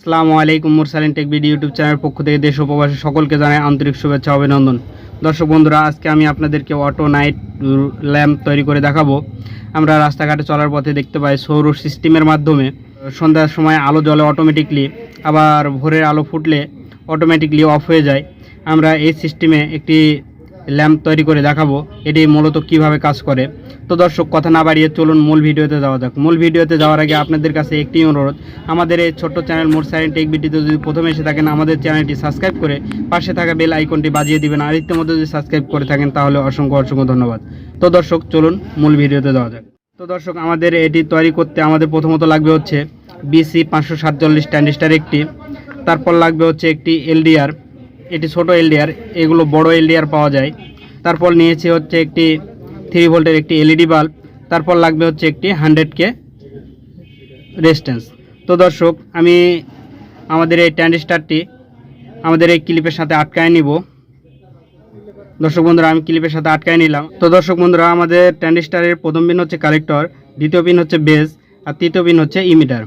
আসসালামু আলাইকুম। মুরসালিন টেক ভিডিও ইউটিউব চ্যানেল পক্ষ থেকে দেশ ও প্রবাসী সকলকে জানাই আন্তরিক শুভেচ্ছা অভিনন্দন। দর্শক বন্ধুরা, আজকে আমি আপনাদেরকে অটো নাইট ল্যাম্প তৈরি করে দেখাবো। আমরা রাস্তাঘাটে চলার পথে দেখতে পাই সৌর সিস্টেমের মাধ্যমে সন্ধ্যার সময় আলো জ্বলে অটোমেটিকলি, আবার ভোরের আলো ফুটলে অটোমেটিকলি অফ হয়ে যায়। আমরা এই সিস্টেমে একটি ল্যাম্প তৈরি করে দেখাবো, এটি মূলত কিভাবে কাজ করে। তো দর্শক, কথা না বাড়িয়ে চলুন মূল ভিডিওতে যাওয়া যাক। মূল ভিডিওতে যাওয়ার আগে আপনাদের কাছে একটি অনুরোধ, আমাদের এই ছোট্ট চ্যানেল মুরসালিন টেক ভিডিওতে যদি প্রথমে এসে থাকেন, আমাদের চ্যানেলটি সাবস্ক্রাইব করে পাশে থাকা বেল আইকনটি বাজিয়ে দিবেন। আর ইতিমধ্যে যদি সাবস্ক্রাইব করে থাকেন তাহলে অসংখ্য ধন্যবাদ। তো দর্শক, চলুন মূল ভিডিওতে যাওয়া যাক। তো দর্শক, আমাদের এটি তৈরি করতে আমাদের প্রথমত লাগবে হচ্ছে BC 547 ট্রানজিস্টার একটি, তারপর লাগবে হচ্ছে একটি এলডিআর, এটি ছোট এলডিআর, এগুলো বড় এলডিআর পাওয়া যায়। তারপর নিয়েছি হচ্ছে একটি 3 ভোল্টের একটি এলইডি বাল্ব, তারপর লাগবে হচ্ছে একটি 100K রেজিস্ট্যান্স। তো দর্শক, আমি আমাদের এই ট্রানজিস্টারটি আমাদের এই ক্লিপের সাথে আটকায় নিব। দর্শক বন্ধুরা, আমি ক্লিপের সাথে আটকায় নিলাম। তো দর্শক বন্ধুরা, আমাদের ট্রানজিস্টারের প্রথম পিন হচ্ছে কালেক্টর, দ্বিতীয় পিন হচ্ছে বেস, আর তৃতীয় পিন হচ্ছে ইমিটার।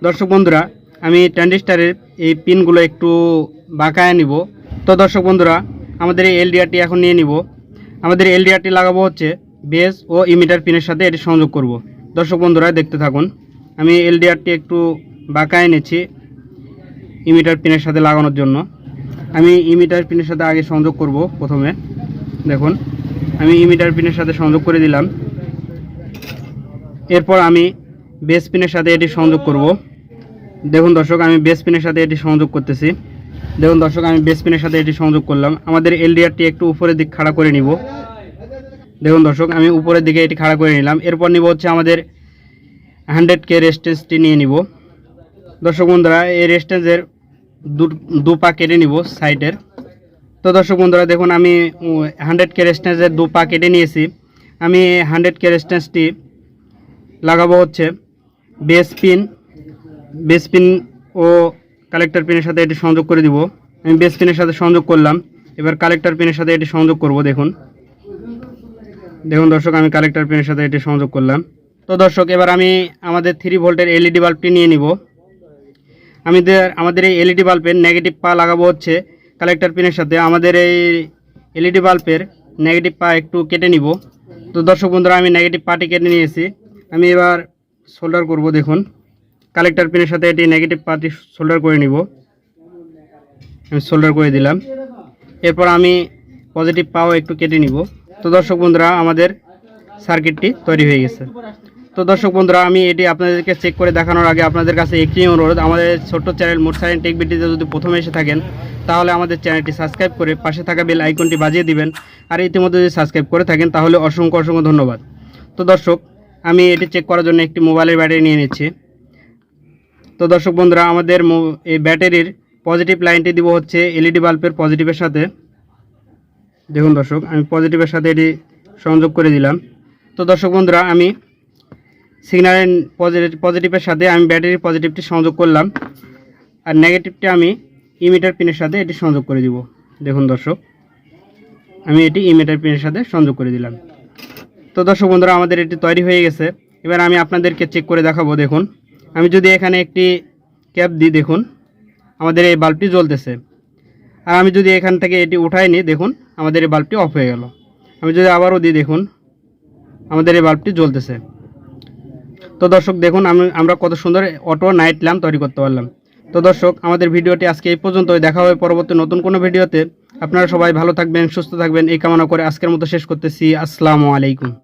দর্শক বন্ধুরা, আমি ট্রানজিস্টারের এই পিনগুলো একটু বাঁকায় নিব। তো দর্শক বন্ধুরা, আমাদের এই এলডিআরটি এখন নিয়ে নিব। আমাদের এলডিআরটি লাগাবো হচ্ছে বেস ও ইমিটার পিনের সাথে এটি সংযোগ করব। দর্শক বন্ধুরা, দেখতে থাকুন। আমি এলডিআরটি একটু বাঁকায় নিচ্ছি ইমিটার পিনের সাথে লাগানোর জন্য। আমি ইমিটার পিনের সাথে আগে সংযোগ করব। প্রথমে দেখুন, আমি ইমিটার পিনের সাথে সংযোগ করে দিলাম। এরপর আমি বেস পিনের সাথে এটি সংযোগ করব। দেখুন দর্শক, আমি বেস পিনের সাথে এটি সংযোগ করতেছি। দেখুন দর্শক, আমি বেস পিনের সাথে এটি সংযোগ করলাম। আমাদের এলডিআরটি একটু উপরের দিক খাড়া করে নিব। দেখুন দর্শক, আমি উপরের দিকে এটি খাড়া করে নিলাম। এরপর নিব হচ্ছে আমাদের 100K রেজিস্ট্যান্সটি নিয়ে নিব। দর্শক বন্ধুরা, এই রেজিস্ট্যান্সের দু পা কেটে নিব সাইডের। তো দর্শক বন্ধুরা, দেখুন আমি 100K রেজিস্ট্যান্সের দু পা কেটে নিয়েছি। আমি 100K রেজিস্ট্যান্সটি লাগাবো হচ্ছে বেস পিন ও কালেক্টর পিনের সাথে এটি সংযোগ করে দিব। আমি বেস পিনের সাথে সংযোগ করলাম, এবার কালেক্টর পিনের সাথে এটি সংযোগ করব। দেখুন দর্শক, আমি কালেক্টর পিনের সাথে এটি সংযোগ করলাম। তো দর্শক, এবার আমি আমাদের 3 ভোল্টের এলইডি বাল্বটি নিয়ে নিব। আমাদের এই এলইডি বাল্বের নেগেটিভ পা লাগাবো হচ্ছে কালেক্টর পিনের সাথে। আমাদের এই এলইডি বাল্বের নেগেটিভ পা একটু কেটে নিব। তো দর্শক বন্ধুরা, আমি নেগেটিভ পাটি কেটে নিয়েছি। আমি এবার সোল্ডার করব। দেখুন, কালেক্টর পিনের সাথে এটি নেগেটিভ পাটি সোল্ডার করে নিব। আমি সোল্ডার করে দিলাম। এরপর আমি পজিটিভ পাও একটু কেটে নিব। তো দর্শক বন্ধুরা, আমাদের সার্কিটটি তৈরি হয়ে গেছে। তো দর্শক বন্ধুরা, আমি এটি আপনাদেরকে চেক করে দেখানোর আগে আপনাদের কাছে একটি অনুরোধ, আমাদের ছোট্ট চ্যানেল মুরসালিন টেক ভিডিওতে যদি প্রথমে এসে থাকেন তাহলে আমাদের চ্যানেলটি সাবস্ক্রাইব করে পাশে থাকা বেল আইকনটি বাজিয়ে দিবেন। আর ইতিমধ্যে যদি সাবস্ক্রাইব করে থাকেন তাহলে অসংখ্য ধন্যবাদ। তো দর্শক, আমি এটি চেক করার জন্য একটি মোবাইলের ব্যাটারি নিয়ে নিচ্ছি। তো দর্শক বন্ধুরা, আমাদের এই ব্যাটারির পজিটিভ লাইনটি দিব হচ্ছে এলইডি বাল্বের পজিটিভের সাথে। দেখুন দর্শক, আমি পজিটিভের সাথে এটি সংযোগ করে দিলাম। তো দর্শক বন্ধুরা, আমি সিগন্যালের পজিটিভের সাথে আমি ব্যাটারির পজিটিভটি সংযোগ করলাম, আর নেগেটিভটি আমি ইমিটার পিনের সাথে এটি সংযোগ করে দিব। দেখুন দর্শক, আমি এটি ইমিটার পিনের সাথে সংযোগ করে দিলাম। তো দর্শক বন্ধুরা, আমাদের এটি তৈরি হয়ে গেছে। এবার আমি আপনাদেরকে চেক করে দেখাবো। দেখুন, আমি যদি এখানে একটি ক্যাপ দিই, দেখুন আমাদের এই বাল্বটি জ্বলতেছে। আর আমি যদি এখান থেকে এটি উঠাই নিই, দেখুন আমাদের এই বাল্বটি অফ হয়ে গেল। আমি যদি আবারও দিই, দেখুন আমাদের এই বাল্বটি জ্বলতেছে। তো দর্শক, দেখুন আমরা কত সুন্দর অটো নাইট ল্যাম্প তৈরি করতে পারলাম। তো দর্শক, আমাদের ভিডিওটি আজকে এই পর্যন্তই। দেখা হবে পরবর্তী নতুন কোনো ভিডিওতে। আপনারা সবাই ভালো থাকবেন, সুস্থ থাকবেন এই কামনা করে আজকের মতো শেষ করতেছি। আসসালামু আলাইকুম।